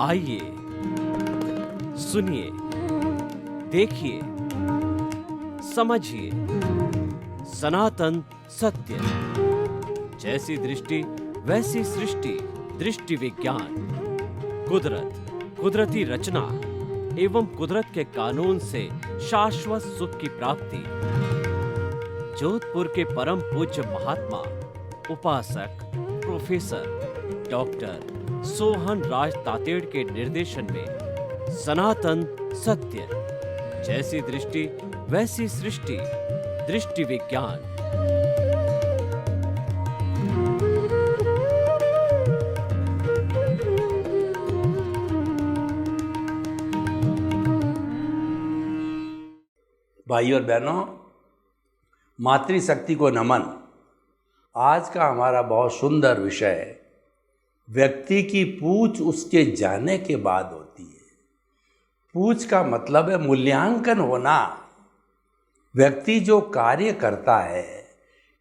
आइए, सुनिए, देखिए, समझिए सनातन सत्य। जैसी दृष्टि वैसी सृष्टि, दृष्टि विज्ञान। कुदरत, कुदरती रचना एवं कुदरत के कानून से शाश्वत सुख की प्राप्ति। जोधपुर के परम पूज्य महात्मा उपासक प्रोफेसर डॉक्टर सोहन राज तातेड़ के निर्देशन में सनातन सत्य। जैसी दृष्टि वैसी सृष्टि, दृष्टि विज्ञान। भाइयों और बहनों, मातृशक्ति को नमन। आज का हमारा बहुत सुंदर विषय है। व्यक्ति की पूछ उसके जाने के बाद होती है। पूछ का मतलब है मूल्यांकन होना। व्यक्ति जो कार्य करता है,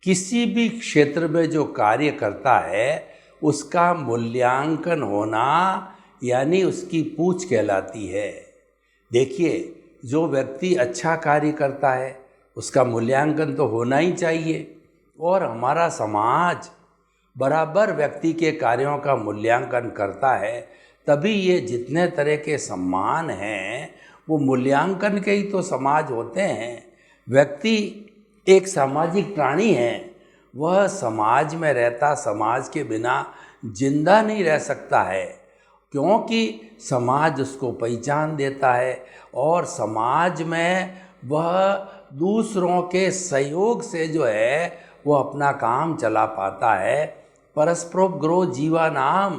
किसी भी क्षेत्र में जो कार्य करता है, उसका मूल्यांकन होना यानी उसकी पूछ कहलाती है। देखिए, जो व्यक्ति अच्छा कार्य करता है उसका मूल्यांकन तो होना ही चाहिए, और हमारा समाज बराबर व्यक्ति के कार्यों का मूल्यांकन करता है। तभी ये जितने तरह के सम्मान हैं वो मूल्यांकन के ही तो समाज होते हैं। व्यक्ति एक सामाजिक प्राणी है। वह समाज में रहता, समाज के बिना जिंदा नहीं रह सकता है, क्योंकि समाज उसको पहचान देता है और समाज में वह दूसरों के सहयोग से जो है वो अपना काम चला पाता है। परस्परोपग्रो जीवानाम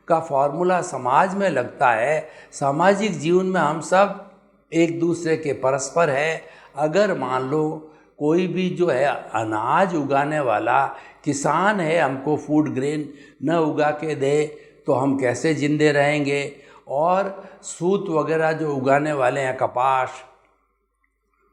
का फॉर्मूला समाज में लगता है। सामाजिक जीवन में हम सब एक दूसरे के परस्पर है। अगर मान लो कोई भी जो है अनाज उगाने वाला किसान है, हमको फूड ग्रेन न उगा के दे तो हम कैसे जिंदे रहेंगे। और सूत वगैरह जो उगाने वाले हैं, कपास,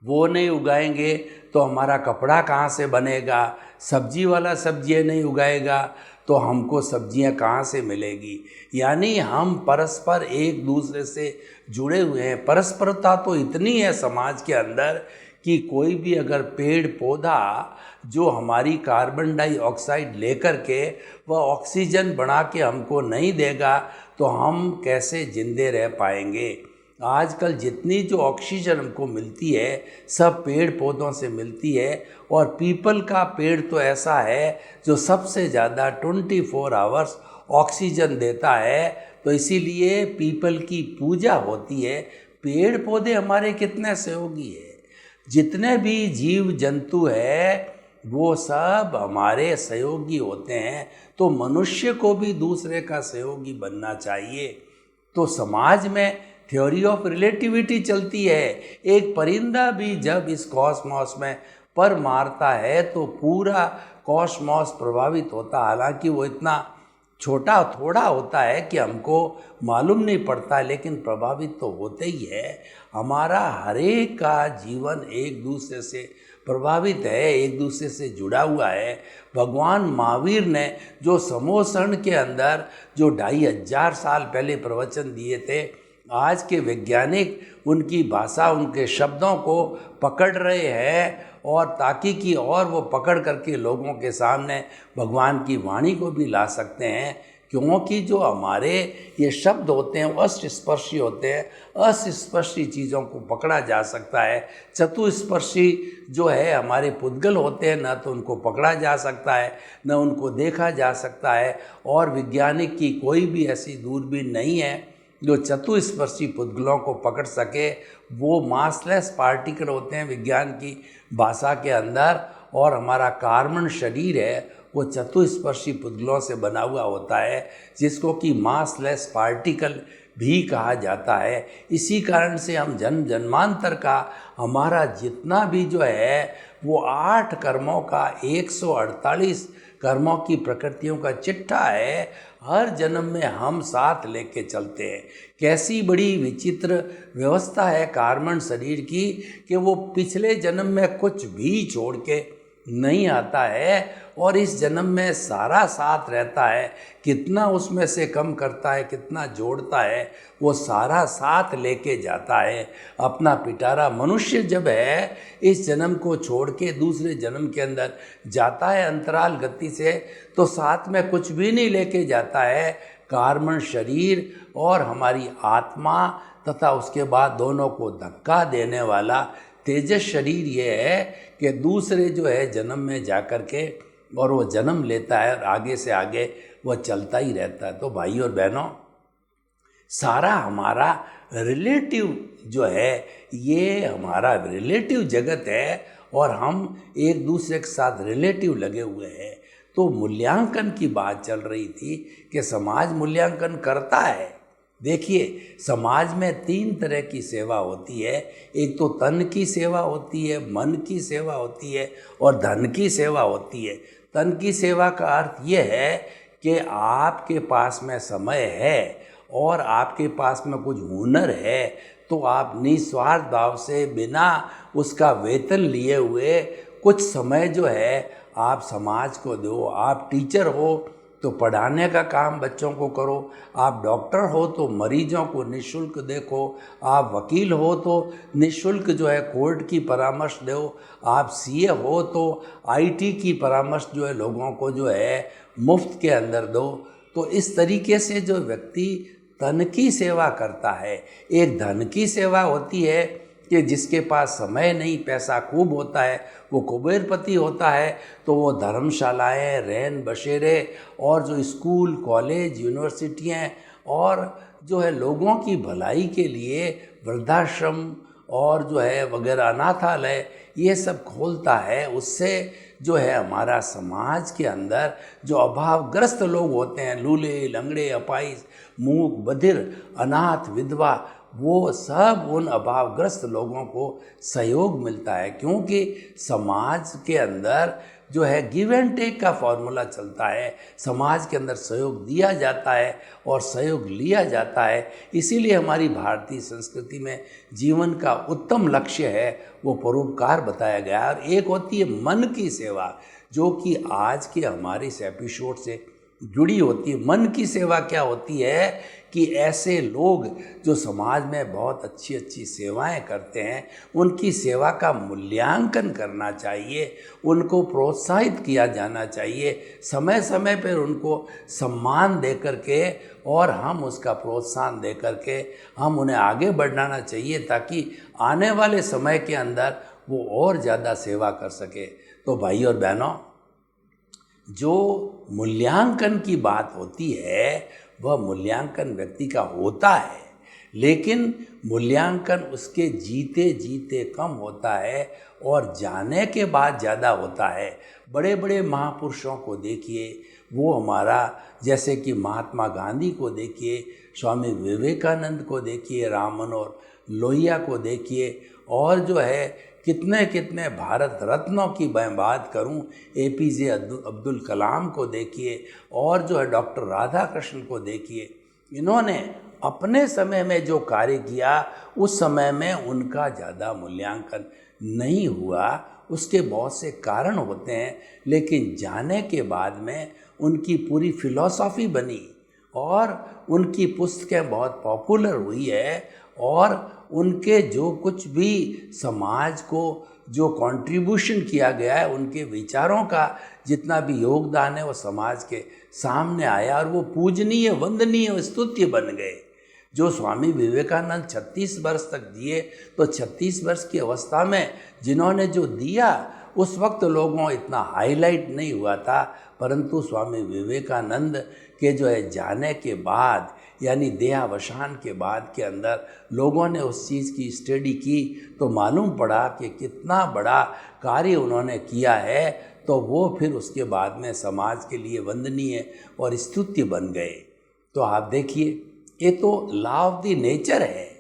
वो नहीं उगाएंगे तो हमारा कपड़ा कहाँ से बनेगा। सब्जी वाला सब्जियाँ नहीं उगाएगा तो हमको सब्जियाँ कहाँ से मिलेगी। यानी हम परस्पर एक दूसरे से जुड़े हुए हैं। परस्परता तो इतनी है समाज के अंदर कि कोई भी अगर पेड़ पौधा जो हमारी कार्बन डाइऑक्साइड लेकर के वह ऑक्सीजन बना के हमको नहीं देगा तो हम कैसे जिंदे रह पाएंगे। आजकल जितनी जो ऑक्सीजन हमको मिलती है सब पेड़ पौधों से मिलती है। और पीपल का पेड़ तो ऐसा है जो सबसे ज़्यादा 24 आवर्स ऑक्सीजन देता है। तो इसीलिए पीपल की पूजा होती है। पेड़ पौधे हमारे कितने सहयोगी है। जितने भी जीव जंतु है वो सब हमारे सहयोगी होते हैं। तो मनुष्य को भी दूसरे का सहयोगी बनना चाहिए। तो समाज में थ्योरी ऑफ रिलेटिविटी चलती है। एक परिंदा भी जब इस कॉस्मॉस में पर मारता है तो पूरा कॉस्मॉस प्रभावित होता। हालांकि वो इतना छोटा थोड़ा होता है कि हमको मालूम नहीं पड़ता, लेकिन प्रभावित तो होते ही है। हमारा हरेक का जीवन एक दूसरे से प्रभावित है, एक दूसरे से जुड़ा हुआ है। भगवान महावीर ने जो समोसण के अंदर जो 2500 साल पहले प्रवचन दिए थे, आज के वैज्ञानिक उनकी भाषा, उनके शब्दों को पकड़ रहे हैं और ताकि की और वो पकड़ करके लोगों के सामने भगवान की वाणी को भी ला सकते हैं। क्योंकि जो हमारे ये शब्द होते हैं वो अस्पर्शी होते हैं। अस्पर्शी चीज़ों को पकड़ा जा सकता है। चतुस्पर्शी जो है हमारे पुद्गल होते हैं, न तो उनको पकड़ा जा सकता है न उनको देखा जा सकता है। और वैज्ञानिक की कोई भी ऐसी दूरबीन नहीं है जो चतुस्पर्शी पुद्गलों को पकड़ सके। वो मासलेस पार्टिकल होते हैं विज्ञान की भाषा के अंदर। और हमारा कार्बन शरीर है वो चतुस्पर्शी पुद्गलों से बना हुआ होता है, जिसको कि मासलेस पार्टिकल भी कहा जाता है। इसी कारण से हम जन्म जन्मांतर का हमारा जितना भी जो है वो 8 कर्मों का 148 कर्मों की प्रकृतियों का चिट्ठा है। हर जन्म में हम साथ लेके चलते हैं। कैसी बड़ी विचित्र व्यवस्था है कार्बन शरीर की कि वो पिछले जन्म में कुछ भी छोड़ के नहीं आता है और इस जन्म में सारा साथ रहता है, कितना उसमें से कम करता है, कितना जोड़ता है, वो सारा साथ लेके जाता है। अपना पिटारा मनुष्य जब है इस जन्म को छोड़ के दूसरे जन्म के अंदर जाता है अंतराल गति से, तो साथ में कुछ भी नहीं लेके जाता है, कार्बन शरीर और हमारी आत्मा तथा उसके बाद दोनों को धक्का देने वाला तेजस शरीर ये है कि दूसरे जो है जन्म में जा कर के और वो जन्म लेता है और आगे से आगे वो चलता ही रहता है। तो भाई और बहनों, सारा हमारा रिलेटिव जो है ये हमारा रिलेटिव जगत है और हम एक दूसरे के साथ रिलेटिव लगे हुए हैं। तो मूल्यांकन की बात चल रही थी कि समाज मूल्यांकन करता है। देखिए, समाज में 3 तरह की सेवा होती है। एक तो तन की सेवा होती है, मन की सेवा होती है और धन की सेवा होती है। तन की सेवा का अर्थ ये है कि आपके पास में समय है और आपके पास में कुछ हुनर है, तो आप निस्वार्थ भाव से बिना उसका वेतन लिए हुए कुछ समय जो है आप समाज को दो। आप टीचर हो तो पढ़ाने का काम बच्चों को करो, आप डॉक्टर हो तो मरीजों को निःशुल्क देखो, आप वकील हो तो निःशुल्क जो है कोर्ट की परामर्श दो, आप सीए हो तो आईटी की परामर्श जो है लोगों को जो है मुफ्त के अंदर दो। तो इस तरीके से जो व्यक्ति तन की सेवा करता है। एक धन की सेवा होती है कि जिसके पास समय नहीं, पैसा खूब होता है, वो कुबेरपति होता है, तो वो धर्मशालाएँ, रैन बसेरे और जो स्कूल, कॉलेज, यूनिवर्सिटियाँ और जो है लोगों की भलाई के लिए वृद्धाश्रम और जो है वगैरह अनाथालय ये सब खोलता है। उससे जो है हमारा समाज के अंदर जो अभावग्रस्त लोग होते हैं, लूले, लंगड़े, अपाहिज, मूक, बधिर, अनाथ, विधवा, वो सब उन अभावग्रस्त लोगों को सहयोग मिलता है। क्योंकि समाज के अंदर जो है गिव एंड टेक का फॉर्मूला चलता है। समाज के अंदर सहयोग दिया जाता है और सहयोग लिया जाता है। इसीलिए हमारी भारतीय संस्कृति में जीवन का उत्तम लक्ष्य है वो परोपकार बताया गया है। और एक होती है मन की सेवा, जो कि आज के हमारे इस एपिसोड से जुड़ी होती है। मन की सेवा क्या होती है कि ऐसे लोग जो समाज में बहुत अच्छी अच्छी सेवाएं करते हैं, उनकी सेवा का मूल्यांकन करना चाहिए, उनको प्रोत्साहित किया जाना चाहिए, समय समय पर उनको सम्मान दे करके और हम उसका प्रोत्साहन दे करके हम उन्हें आगे बढ़ाना चाहिए, ताकि आने वाले समय के अंदर वो और ज़्यादा सेवा कर सके। तो भाई और बहनों, जो मूल्यांकन की बात होती है वह मूल्यांकन व्यक्ति का होता है, लेकिन मूल्यांकन उसके जीते जीते कम होता है और जाने के बाद ज़्यादा होता है। बड़े बड़े महापुरुषों को देखिए, वो हमारा जैसे कि महात्मा गांधी को देखिए, स्वामी विवेकानंद को देखिए, राम मनोहर लोहिया को देखिए, और जो है कितने कितने भारत रत्नों की मैं बात करूं, एपीजे अब्दुल कलाम को देखिए, और जो है डॉक्टर राधा कृष्ण को देखिए। इन्होंने अपने समय में जो कार्य किया उस समय में उनका ज़्यादा मूल्यांकन नहीं हुआ। उसके बहुत से कारण होते हैं, लेकिन जाने के बाद में उनकी पूरी फिलॉसफी बनी और उनकी पुस्तकें बहुत पॉपुलर हुई है, और उनके जो कुछ भी समाज को जो कंट्रीब्यूशन किया गया है, उनके विचारों का जितना भी योगदान है वो समाज के सामने आया और वो पूजनीय, वंदनीय, स्तुत्य बन गए। जो स्वामी विवेकानंद 36 वर्ष तक जिए, तो 36 वर्ष की अवस्था में जिन्होंने जो दिया उस वक्त लोगों इतना हाईलाइट नहीं हुआ था, परंतु स्वामी विवेकानंद के जो है जाने के बाद यानी देहावसान के बाद के अंदर लोगों ने उस चीज़ की स्टडी की तो मालूम पड़ा कि कितना बड़ा कार्य उन्होंने किया है। तो वो फिर उसके बाद में समाज के लिए वंदनीय और स्तुत्य बन गए। तो आप देखिए, ये तो लॉ ऑफ द नेचर है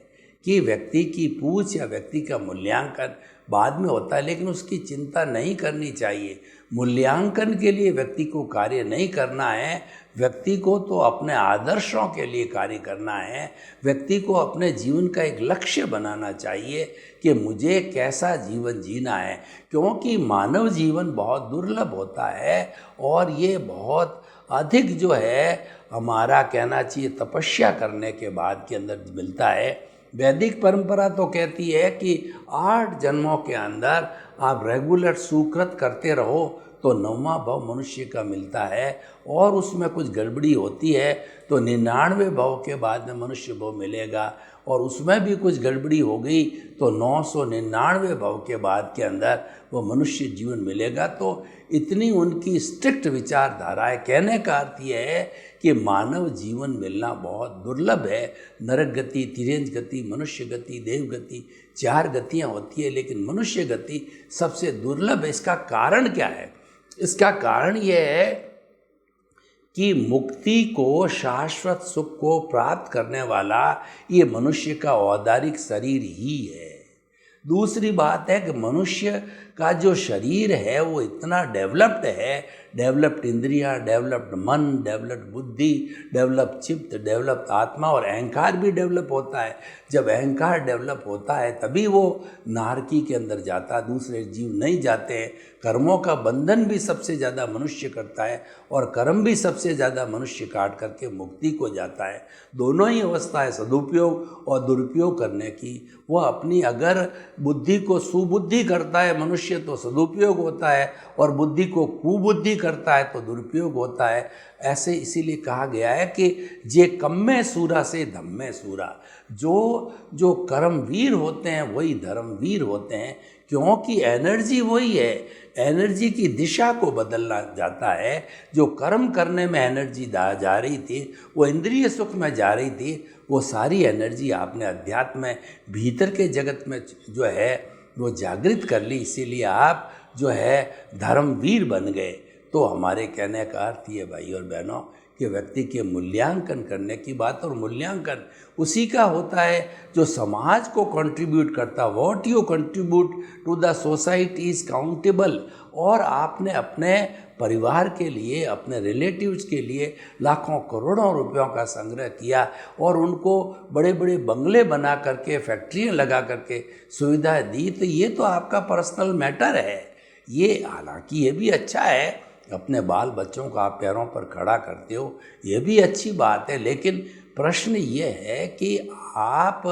कि व्यक्ति की पूछ या व्यक्ति का मूल्यांकन बाद में होता है, लेकिन उसकी चिंता नहीं करनी चाहिए। मूल्यांकन के लिए व्यक्ति को कार्य नहीं करना है, व्यक्ति को तो अपने आदर्शों के लिए कार्य करना है। व्यक्ति को अपने जीवन का एक लक्ष्य बनाना चाहिए कि मुझे कैसा जीवन जीना है, क्योंकि मानव जीवन बहुत दुर्लभ होता है और ये बहुत अधिक जो है हमारा कहना चाहिए तपस्या करने के बाद के अंदर मिलता है। वैदिक परंपरा तो कहती है कि 8 जन्मों के अंदर आप रेगुलर सुकृत करते रहो तो 9वां भाव मनुष्य का मिलता है, और उसमें कुछ गड़बड़ी होती है तो 99 भाव के बाद में मनुष्य भाव मिलेगा, और उसमें भी कुछ गड़बड़ी हो गई तो 999 भाव के बाद के अंदर वो मनुष्य जीवन मिलेगा। तो इतनी उनकी स्ट्रिक्ट विचारधारा है। कहने का अर्थ यह है कि मानव जीवन मिलना बहुत दुर्लभ है। नरक गति, तिर्यंच गति, मनुष्य गति, देव गति, 4 गतियाँ होती है, लेकिन मनुष्य गति सबसे दुर्लभ है। इसका कारण क्या है? इसका कारण यह है कि मुक्ति को, शाश्वत सुख को प्राप्त करने वाला ये मनुष्य का औदारिक शरीर ही है। दूसरी बात है कि मनुष्य का जो शरीर है वो इतना डेवलप्ड है, डेवलप्ड इंद्रियां, डेवलप्ड मन, डेवलप्ड बुद्धि, डेवलप्ड चित्त, डेवलप्ड आत्मा, और अहंकार भी डेवलप होता है। जब अहंकार डेवलप होता है तभी वो नारकी के अंदर जाता, दूसरे जीव नहीं जाते हैं। कर्मों का बंधन भी सबसे ज़्यादा मनुष्य करता है और कर्म भी सबसे ज़्यादा मनुष्य काट करके मुक्ति को जाता है। दोनों ही अवस्था है सदुपयोग और दुरुपयोग करने की। वह अपनी अगर बुद्धि को सुबुद्धि करता है मनुष्य तो सदुपयोग होता है, और बुद्धि को कुबुद्धि करता है तो दुरुपयोग होता है। ऐसे इसीलिए कहा गया है कि जे कम्मे सूरा से धम्मे सूरा, जो कर्मवीर होते हैं वही धर्मवीर होते हैं, क्योंकि एनर्जी वही है। एनर्जी की दिशा को बदलना जाता है। जो कर्म करने में एनर्जी जा रही थी, वो इंद्रिय सुख में जा रही थी, वो सारी एनर्जी आपने अध्यात्म में भीतर के जगत में जो है वो जागृत कर ली। इसीलिए आप जो है धर्मवीर बन गए। तो हमारे कहने का अर्थ ये भाई और बहनों कि व्यक्ति के मूल्यांकन करने की बात, और मूल्यांकन उसी का होता है जो समाज को कंट्रीब्यूट करता। What you contribute to the society is countable. और आपने अपने परिवार के लिए, अपने रिलेटिव्स के लिए लाखों करोड़ों रुपयों का संग्रह किया और उनको बड़े बड़े बंगले बना करके, फैक्ट्रियाँ लगा करके सुविधाएं दी, तो ये तो आपका पर्सनल मैटर है। ये हालांकि ये भी अच्छा है, अपने बाल बच्चों को आप पैरों पर खड़ा करते हो, ये भी अच्छी बात है। लेकिन प्रश्न ये है कि आप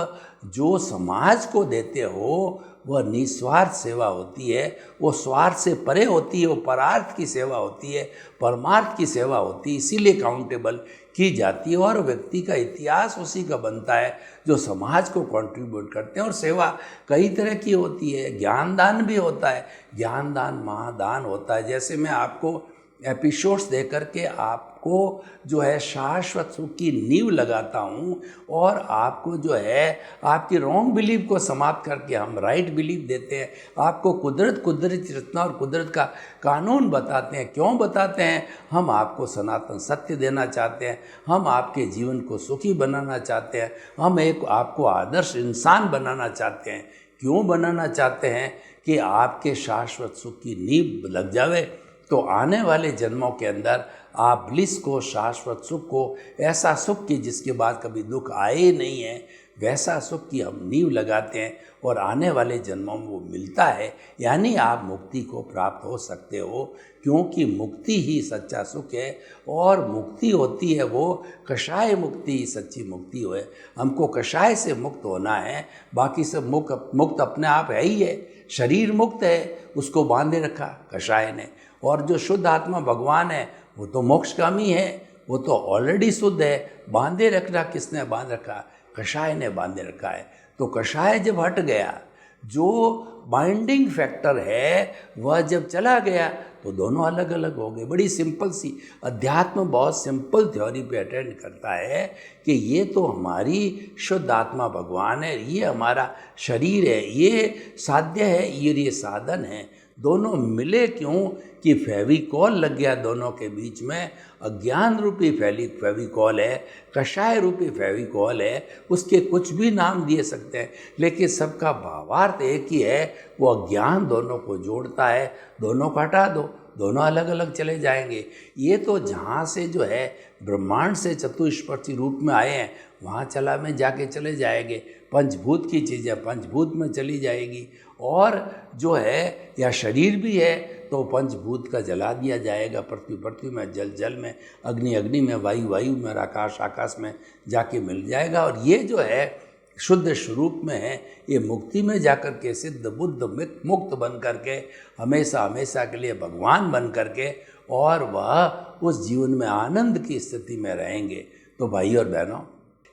जो समाज को देते हो वह निस्वार्थ सेवा होती है, वो स्वार्थ से परे होती है, वो परार्थ की सेवा होती है, परमार्थ की सेवा होती है, इसीलिए काउंटेबल की जाती है। और व्यक्ति का इतिहास उसी का बनता है जो समाज को कंट्रीब्यूट करते हैं। और सेवा कई तरह की होती है, ज्ञान दान भी होता है, ज्ञान दान महादान होता है। जैसे मैं आपको एपिसोड्स दे करके आपको जो है शाश्वत सुख की नींव लगाता हूँ, और आपको जो है आपकी रॉन्ग बिलीफ को समाप्त करके हम राइट बिलीफ देते हैं। आपको कुदरती रचना और कुदरत का कानून बताते हैं। क्यों बताते हैं? हम आपको सनातन सत्य देना चाहते हैं, हम आपके जीवन को सुखी बनाना चाहते हैं, हम एक आपको आदर्श इंसान बनाना चाहते हैं। क्यों बनाना चाहते हैं? कि आपके शाश्वत सुख की नींव लग जावे, तो आने वाले जन्मों के अंदर आप ब्लिस को, शाश्वत सुख को, ऐसा सुख की जिसके बाद कभी दुख आए ही नहीं है, वैसा सुख की हम नींव लगाते हैं और आने वाले जन्मों में वो मिलता है। यानी आप मुक्ति को प्राप्त हो सकते हो, क्योंकि मुक्ति ही सच्चा सुख है। और मुक्ति होती है वो कषाय मुक्ति ही सच्ची मुक्ति है। हमको कषाय से मुक्त होना है, बाकी सब मुक्त अपने आप है ही है। शरीर मुक्त है, उसको बांधे रखा कषाय ने, और जो शुद्ध आत्मा भगवान है वो तो मोक्षगामी है, वो तो ऑलरेडी शुद्ध है। बांधे रखना किसने बांध रखा? कषाय ने बांधे रखा है। तो कषाय जब हट गया, जो बाइंडिंग फैक्टर है वह जब चला गया, तो दोनों अलग अलग हो गए। बड़ी सिंपल सी, अध्यात्म बहुत सिंपल थ्योरी पे अटेंड करता है कि ये तो हमारी शुद्ध आत्मा भगवान है, ये हमारा शरीर है, ये साध्य है, ये साधन है। दोनों मिले क्यों कि फेविकॉल लग गया दोनों के बीच में। अज्ञान रूपी फेविकॉल है, कषाय रूपी फेविकॉल है, उसके कुछ भी नाम दिए सकते हैं, लेकिन सबका भावार्थ एक ही है। वो अज्ञान दोनों को जोड़ता है, दोनों को हटा दो, दोनों अलग अलग चले जाएंगे। ये तो जहाँ से जो है ब्रह्मांड से चतुष्पर्थी रूप में आए हैं, वहाँ चला में जाके चले जाएंगे। पंचभूत की चीज़ें पंचभूत में चली जाएगी, और जो है या शरीर भी है तो पंचभूत का जला दिया जाएगा। पृथ्वी में, जल जल में, अग्नि में, वायु में, आकाश आकाश में जाके मिल जाएगा। और ये जो है शुद्ध स्वरूप में है, ये मुक्ति में जाकर के सिद्ध बुद्ध मुक्त बन करके हमेशा हमेशा के लिए भगवान बन करके, और वह उस जीवन में आनंद की स्थिति में रहेंगे। तो भाई और बहनों,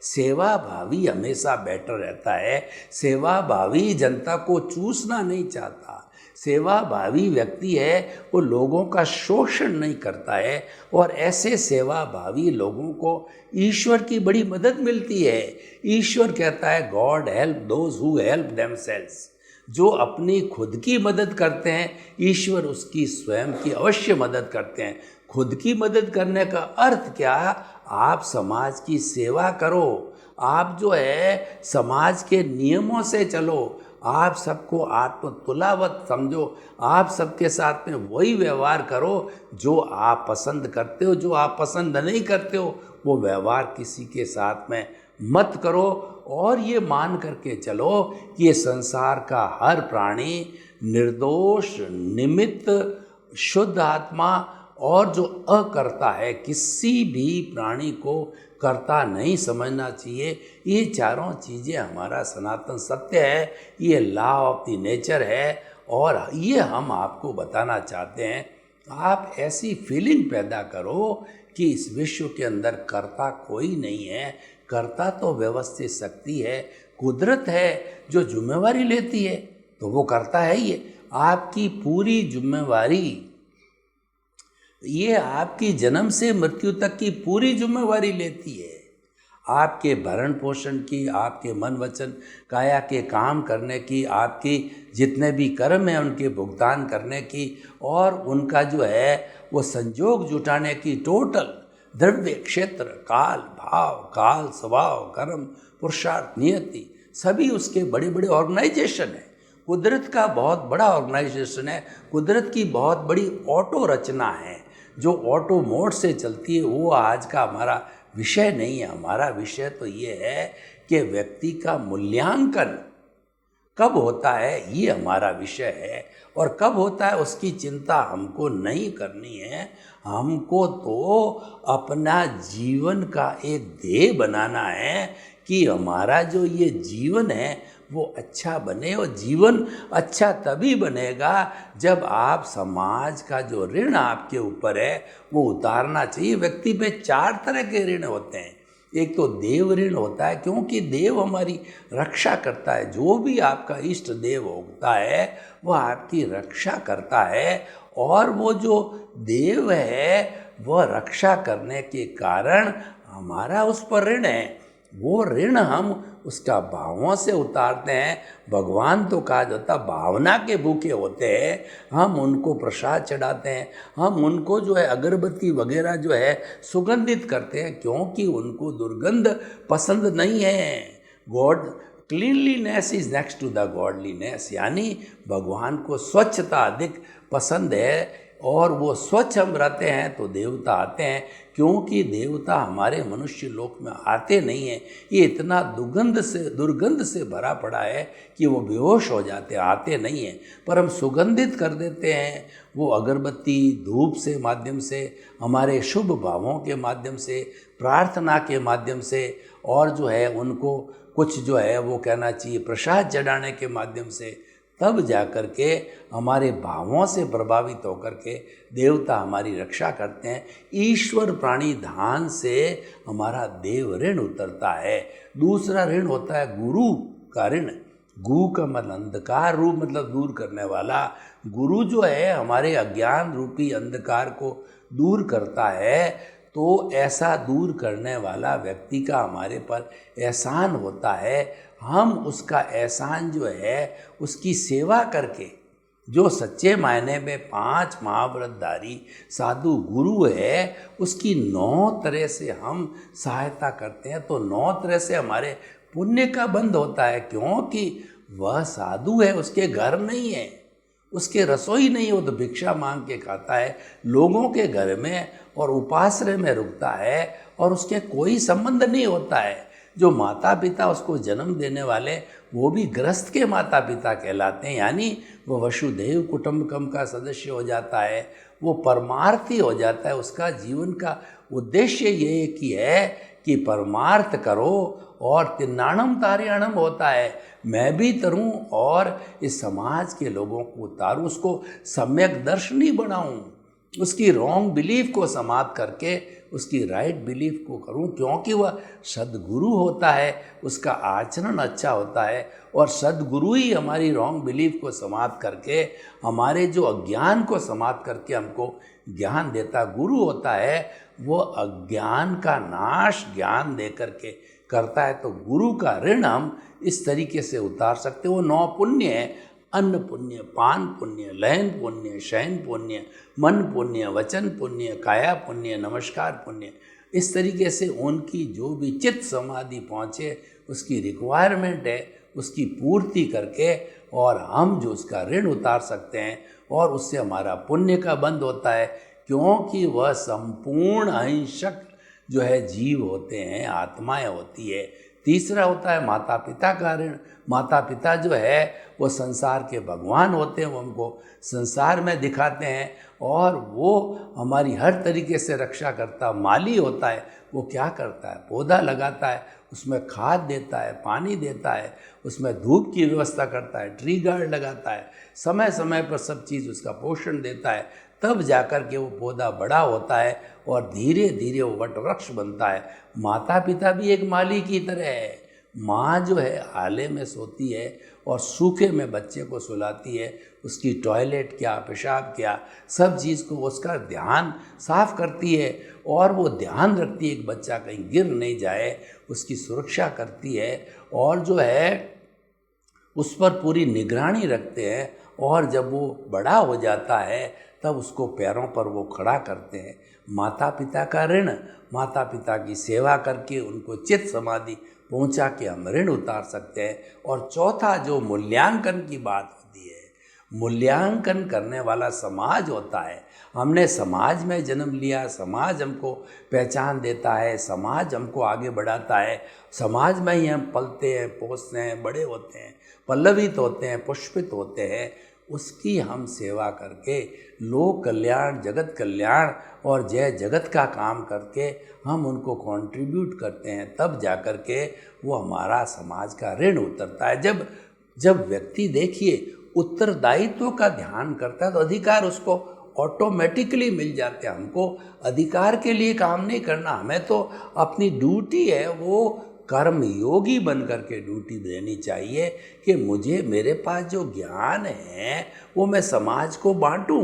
सेवा भावी हमेशा बेटर रहता है। सेवा भावी जनता को चूसना नहीं चाहता। सेवा भावी व्यक्ति है वो लोगों का शोषण नहीं करता है, और ऐसे सेवा भावी लोगों को ईश्वर की बड़ी मदद मिलती है। ईश्वर कहता है God help those who help themselves. जो अपनी खुद की मदद करते हैं, ईश्वर उसकी स्वयं की अवश्य मदद करते हैं। खुद की मदद करने का अर्थ क्या? आप समाज की सेवा करो, आप जो है समाज के नियमों से चलो, आप सबको आत्मतुलावत समझो, आप सबके साथ में वही व्यवहार करो जो आप पसंद करते हो। जो आप पसंद नहीं करते हो वो व्यवहार किसी के साथ में मत करो, और ये मान करके चलो कि ये संसार का हर प्राणी निर्दोष, निमित्त, शुद्ध आत्मा, और जो अकर्ता है, किसी भी प्राणी को कर्ता नहीं समझना चाहिए। ये चारों चीज़ें हमारा सनातन सत्य है, ये लॉ ऑफ द नेचर है, और ये हम आपको बताना चाहते हैं। आप ऐसी फीलिंग पैदा करो कि इस विश्व के अंदर कर्ता कोई नहीं है। कर्ता तो व्यवस्थित शक्ति है, कुदरत है जो जिम्मेवारी लेती है, तो वो करता है। ये आपकी पूरी जिम्मेवारी, ये आपकी जन्म से मृत्यु तक की पूरी जिम्मेवारी लेती है। आपके भरण पोषण की, आपके मन वचन काया के काम करने की, आपकी जितने भी कर्म हैं उनके भुगतान करने की, और उनका जो है वो संजोग जुटाने की, टोटल द्रव्य, क्षेत्र, काल, भाव, काल, स्वभाव, कर्म, पुरुषार्थ, नियति, सभी उसके बड़े बड़े ऑर्गेनाइजेशन है। कुदरत का बहुत बड़ा ऑर्गेनाइजेशन है। कुदरत की बहुत बड़ी ऑटो रचना है जो ऑटो मोड से चलती है। वो आज का हमारा विषय नहीं है। हमारा विषय तो ये है कि व्यक्ति का मूल्यांकन कब होता है, ये हमारा विषय है। और कब होता है उसकी चिंता हमको नहीं करनी है। हमको तो अपना जीवन का एक ध्येय बनाना है कि हमारा जो ये जीवन है वो अच्छा बने। और जीवन अच्छा तभी बनेगा जब आप समाज का जो ऋण आपके ऊपर है वो उतारना चाहिए। व्यक्ति पे 4 तरह के ऋण होते हैं। एक तो देव ऋण होता है, क्योंकि देव हमारी रक्षा करता है। जो भी आपका इष्ट देव होता है वो आपकी रक्षा करता है, और वो जो देव है वह रक्षा करने के कारण हमारा उस पर ऋण है। वो ऋण हम उसका भावों से उतारते हैं। भगवान तो कहा जाता भावना के भूखे होते हैं। हम उनको प्रसाद चढ़ाते हैं, हम उनको जो है अगरबत्ती वगैरह जो है सुगंधित करते हैं, क्योंकि उनको दुर्गंध पसंद नहीं है। God cleanliness is next to the godliness, यानी भगवान को स्वच्छता अधिक पसंद है। और वो स्वच्छ हम रहते हैं तो देवता आते हैं, क्योंकि देवता हमारे मनुष्य लोक में आते नहीं हैं। ये इतना दुर्गंध से भरा पड़ा है कि वो बेहोश हो जाते हैं, आते नहीं हैं। पर हम सुगंधित कर देते हैं वो अगरबत्ती, धूप से माध्यम से, हमारे शुभ भावों के माध्यम से, प्रार्थना के माध्यम से, और जो है उनको कुछ जो है वो कहना चाहिए प्रसाद चढ़ाने के माध्यम से। तब जाकर के हमारे भावों से प्रभावित होकर के देवता हमारी रक्षा करते हैं। ईश्वर प्राणी धान से हमारा देव ऋण उतरता है। दूसरा ऋण होता है गुरु का ऋण। गु का मतलब अंधकार, रूप मतलब दूर करने वाला। गुरु जो है हमारे अज्ञान रूपी अंधकार को दूर करता है। तो ऐसा दूर करने वाला व्यक्ति का हमारे पर एहसान होता है। हम उसका एहसान जो है उसकी सेवा करके, जो सच्चे मायने में 5 महाव्रतधारी साधु गुरु है, उसकी 9 तरह से हम सहायता करते हैं, तो 9 तरह से हमारे पुण्य का बंद होता है। क्योंकि वह साधु है, उसके घर नहीं है, उसके रसोई नहीं हो तो भिक्षा मांग के खाता है, लोगों के घर में और उपाश्रय में रुकता है और उसके कोई संबंध नहीं होता है। जो माता पिता उसको जन्म देने वाले वो भी गृहस्थ के माता पिता कहलाते हैं, यानी वो वसुधैव कुटुंबकम का सदस्य हो जाता है, वो परमार्थी हो जाता है। उसका जीवन का उद्देश्य ये कि है कि परमार्थ करो और तिन्नाणम तार्याणम होता है, मैं भी तरूं और इस समाज के लोगों को उतारूं, उसको सम्यक दर्शनी बनाऊं, उसकी रॉन्ग बिलीफ को समाप्त करके उसकी राइट बिलीफ को करूं। क्योंकि वह सद्गुरु होता है, उसका आचरण अच्छा होता है और सद्गुरु ही हमारी रॉन्ग बिलीफ को समाप्त करके, हमारे जो अज्ञान को समाप्त करके हमको ज्ञान देता गुरु होता है। वो अज्ञान का नाश ज्ञान दे करके करता है, तो गुरु का ऋण हम इस तरीके से उतार सकते हैं। वो 9 पुण्य है, अन्न पुण्य, पान पुण्य, लयन पुण्य, शयन पुण्य, मन पुण्य, वचन पुण्य, काया पुण्य, नमस्कार पुण्य। इस तरीके से उनकी जो भी चित्त समाधि पहुँचे, उसकी रिक्वायरमेंट है, उसकी पूर्ति करके और हम जो उसका ऋण उतार सकते हैं और उससे हमारा पुण्य का बंद होता है। क्योंकि वह संपूर्ण अहिंसक जो है जीव होते हैं, आत्माएं होती है। तीसरा होता है माता पिता का ऋण। माता पिता जो है वो संसार के भगवान होते हैं, वो हमको संसार में दिखाते हैं और वो हमारी हर तरीके से रक्षा करता माली होता है। वो क्या करता है, पौधा लगाता है, उसमें खाद देता है, पानी देता है, उसमें धूप की व्यवस्था करता है, ट्री गार्ड लगाता है, समय समय पर सब चीज़ उसका पोषण देता है, तब जाकर के वो पौधा बड़ा होता है और धीरे धीरे वो वट वृक्ष बनता है। माता पिता भी एक माली की तरह है। माँ जो है आले में सोती है और सूखे में बच्चे को सुलाती है, उसकी टॉयलेट क्या, पेशाब क्या, सब चीज़ को उसका ध्यान साफ करती है और वो ध्यान रखती है कि बच्चा कहीं गिर नहीं जाए, उसकी सुरक्षा करती है और जो है उस पर पूरी निगरानी रखते हैं। और जब वो बड़ा हो जाता है तब उसको पैरों पर वो खड़ा करते हैं। माता पिता का ऋण, माता पिता की सेवा करके उनको चित्त समाधि पहुंचा के हम ऋण उतार सकते हैं। और चौथा जो मूल्यांकन की बात होती है, मूल्यांकन करने वाला समाज होता है। हमने समाज में जन्म लिया, समाज हमको पहचान देता है, समाज हमको आगे बढ़ाता है, समाज में ही हम पलते हैं, पोसते हैं, बड़े होते हैं, पल्लवित होते हैं, पुष्पित होते हैं। उसकी हम सेवा करके लोक कल्याण, जगत कल्याण और जय जगत का काम करके हम उनको कंट्रीब्यूट करते हैं, तब जाकर के वो हमारा समाज का ऋण उतरता है। जब व्यक्ति देखिए उत्तरदायित्व का ध्यान करता है तो अधिकार उसको ऑटोमेटिकली मिल जाते हैं। हमको अधिकार के लिए काम नहीं करना, हमें तो अपनी ड्यूटी है वो कर्म योगी बन करके ड्यूटी देनी चाहिए कि मुझे, मेरे पास जो ज्ञान है वो मैं समाज को बांटूं।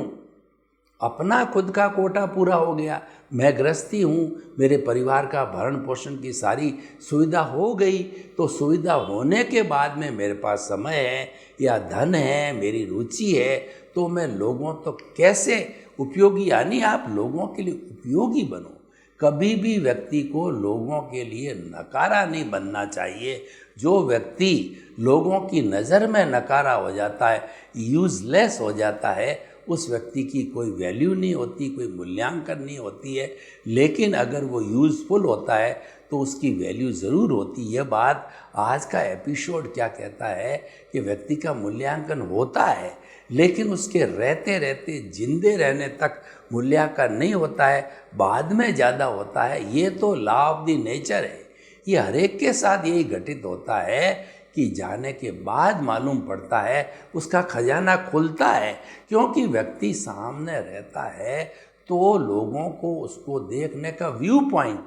अपना खुद का कोटा पूरा हो गया, मैं गृहस्थी हूँ, मेरे परिवार का भरण पोषण की सारी सुविधा हो गई, तो सुविधा होने के बाद में मेरे पास समय है या धन है, मेरी रुचि है, तो मैं लोगों तो कैसे उपयोगी, यानी आप लोगों के लिए उपयोगी बनो। कभी भी व्यक्ति को लोगों के लिए नकारा नहीं बनना चाहिए। जो व्यक्ति लोगों की नज़र में नकारा हो जाता है, यूजलेस हो जाता है, उस व्यक्ति की कोई वैल्यू नहीं होती, कोई मूल्यांकन नहीं होती है। लेकिन अगर वो यूज़फुल होता है तो उसकी वैल्यू ज़रूर होती है। यह बात आज का एपिसोड क्या कहता है कि व्यक्ति का मूल्यांकन होता है, लेकिन उसके रहते रहते जिंदे रहने तक मूल्यांकन नहीं होता है, बाद में ज़्यादा होता है। ये तो लॉ ऑफ द नेचर है, ये हर एक के साथ यही घटित होता है कि जाने के बाद मालूम पड़ता है, उसका खजाना खुलता है। क्योंकि व्यक्ति सामने रहता है तो लोगों को उसको देखने का व्यू पॉइंट,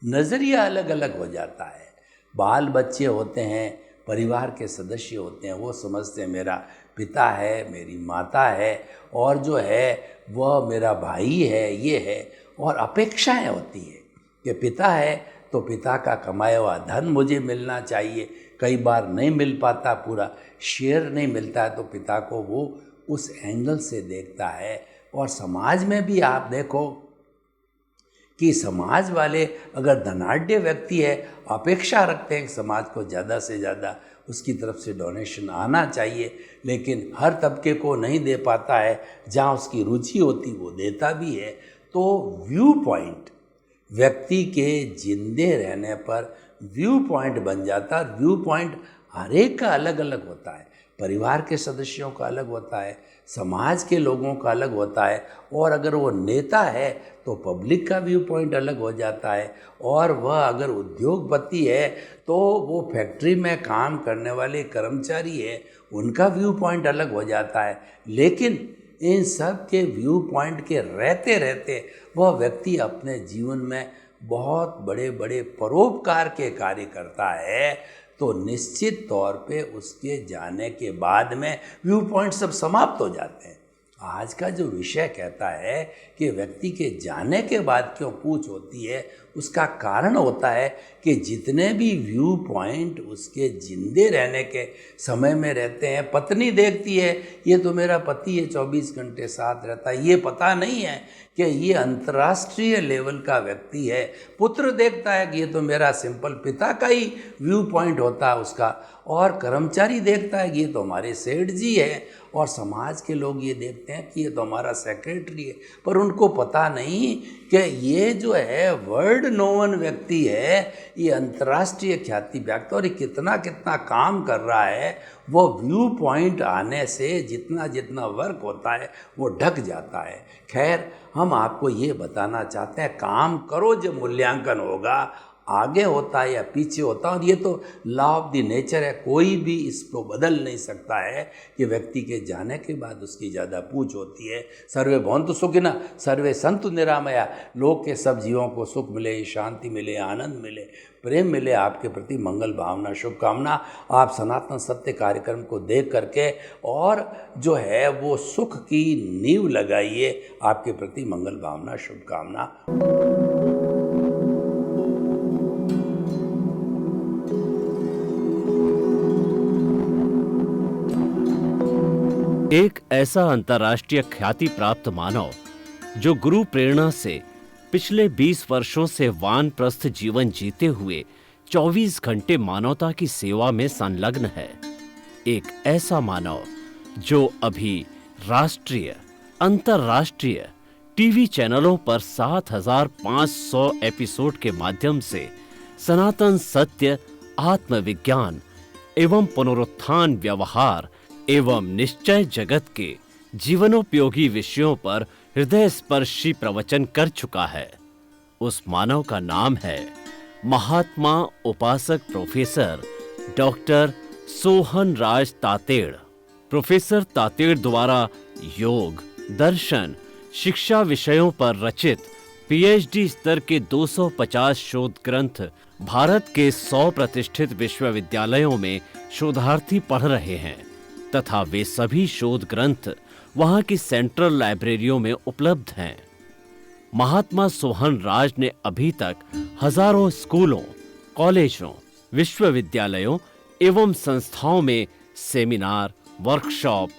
नज़रिया अलग अलग हो जाता है। बाल बच्चे होते हैं, परिवार के सदस्य होते हैं, वो समझते हैं मेरा पिता है, मेरी माता है और जो है वह मेरा भाई है, ये है। और अपेक्षाएं होती है कि पिता है तो पिता का कमाया हुआ धन मुझे मिलना चाहिए। कई बार नहीं मिल पाता, पूरा शेयर नहीं मिलता है तो पिता को वो उस एंगल से देखता है। और समाज में भी आप देखो कि समाज वाले अगर धनाढ्य व्यक्ति है, अपेक्षा रखते हैं कि समाज को ज़्यादा से ज़्यादा उसकी तरफ से डोनेशन आना चाहिए, लेकिन हर तबके को नहीं दे पाता है। जहाँ उसकी रुचि होती वो देता भी है। तो व्यू पॉइंट व्यक्ति के जिंदे रहने पर व्यू पॉइंट बन जाता है। व्यू पॉइंट हर एक का अलग अलग होता है। परिवार के सदस्यों का अलग होता है, समाज के लोगों का अलग होता है, और अगर वो नेता है तो पब्लिक का व्यू पॉइंट अलग हो जाता है, और वह अगर उद्योगपति है तो वो फैक्ट्री में काम करने वाले कर्मचारी है, उनका व्यू पॉइंट अलग हो जाता है। लेकिन इन सब के व्यू पॉइंट के रहते रहते वह व्यक्ति अपने जीवन में बहुत बड़े बड़े परोपकार के कार्य करता है। तो निश्चित तौर पे उसके जाने के बाद में व्यू पॉइंट सब समाप्त हो जाते हैं। आज का जो विषय कहता है कि व्यक्ति के जाने के बाद क्यों पूछ होती है, उसका कारण होता है कि जितने भी व्यू पॉइंट उसके जिंदे रहने के समय में रहते हैं, पत्नी देखती है ये तो मेरा पति है, 24 घंटे साथ रहता है, ये पता नहीं है कि ये अंतर्राष्ट्रीय लेवल का व्यक्ति है। पुत्र देखता है कि ये तो मेरा सिंपल पिता का ही व्यू पॉइंट होता है उसका, और कर्मचारी देखता है कि ये तो हमारे सेठ जी है, और समाज के लोग ये देखते हैं कि ये तो हमारा सेक्रेटरी है। पर उनको पता नहीं कि ये जो है वर्ल्ड नोवन व्यक्ति है, ये अंतर्राष्ट्रीय ख्याति व्यक्ति, और ये कितना कितना काम कर रहा है। वो व्यू पॉइंट आने से जितना जितना वर्क होता है वो ढक जाता है। खैर, हम आपको ये बताना चाहते हैं, काम करो, जो मूल्यांकन होगा आगे होता है या पीछे होता है, और ये तो लॉ ऑफ द नेचर है, कोई भी इसको बदल नहीं सकता है कि व्यक्ति के जाने के बाद उसकी ज़्यादा पूछ होती है। सर्वे भवन्तु सुखिनः, सर्वे सन्तु निरामया। लोक के सब जीवों को सुख मिले, शांति मिले, आनंद मिले, प्रेम मिले, आपके प्रति मंगल भावना, शुभकामना। आप सनातन सत्य कार्यक्रम को देख करके और जो है वो सुख की नींव लगाइए। आपके प्रति मंगल भावना, शुभकामना। एक ऐसा अंतर्राष्ट्रीय ख्याति प्राप्त मानव जो गुरु प्रेरणा से पिछले 20 वर्षों से वानप्रस्थ जीवन जीते हुए 24 घंटे मानवता की सेवा में संलग्न है। एक ऐसा मानव जो अभी राष्ट्रीय, अंतर्राष्ट्रीय टीवी चैनलों पर 7,500 एपिसोड के माध्यम से सनातन सत्य, आत्मविज्ञान एवं पुनरुत्थान, व्यवहार एवं निश्चय जगत के जीवनोपयोगी विषयों पर हृदय स्पर्शी प्रवचन कर चुका है। उस मानव का नाम है महात्मा उपासक प्रोफेसर डॉक्टर सोहन राज तातेड़। प्रोफेसर तातेड़ द्वारा योग, दर्शन, शिक्षा विषयों पर रचित पीएचडी स्तर के 250 शोध ग्रंथ भारत के 100 प्रतिष्ठित विश्वविद्यालयों में शोधार्थी पढ़ रहे हैं, तथा वे सभी शोध ग्रंथ वहां की सेंट्रल लाइब्रेरियों में उपलब्ध हैं। महात्मा सोहन राज ने अभी तक हजारों स्कूलों, कॉलेजों, विश्वविद्यालयों एवं संस्थाओं में सेमिनार, वर्कशॉप,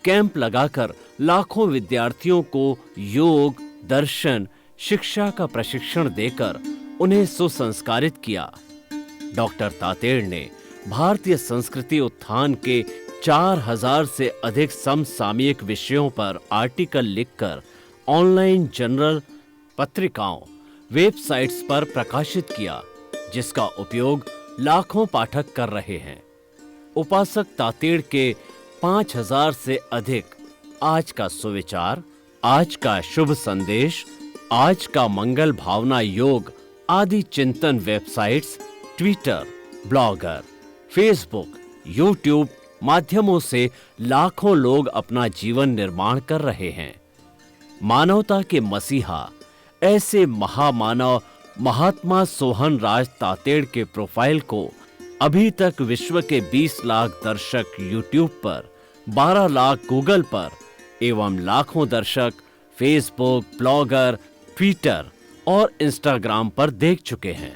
कैंप लगाकर लाखों विद्यार्थियों को योग, दर्शन, शिक्षा का प्रशिक्षण देकर उन्हें सुसंस्कारित किया। डॉक्टर तातेड़ ने भारतीय संस्कृति उत्थान के 4000 से अधिक समसामयिक विषयों पर आर्टिकल लिखकर ऑनलाइन जर्नल, पत्रिकाओं, वेबसाइट्स पर प्रकाशित किया, जिसका उपयोग लाखों पाठक कर रहे हैं। उपासक तातेड़ के 5000 से अधिक आज का सुविचार, आज का शुभ संदेश, आज का मंगल भावना योग आदि चिंतन websites, Twitter, blogger, Facebook, YouTube माध्यमों से लाखों लोग अपना जीवन निर्माण कर रहे हैं। मानवता के मसीहा ऐसे महामानव महात्मा सोहन राज तातेड़ के प्रोफाइल को अभी तक विश्व के 20 लाख दर्शक यूट्यूब पर, 12 लाख गूगल पर एवं लाखों दर्शक फेसबुक, ब्लॉगर, ट्विटर और इंस्टाग्राम पर देख चुके हैं।